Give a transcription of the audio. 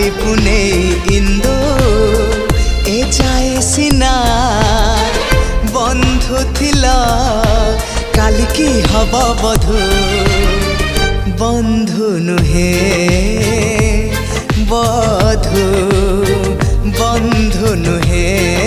काली पुने इंदो ए जाए सिना बंधु थिला काली की हब बधु बंधु नुहे बधु बंधु नुहे।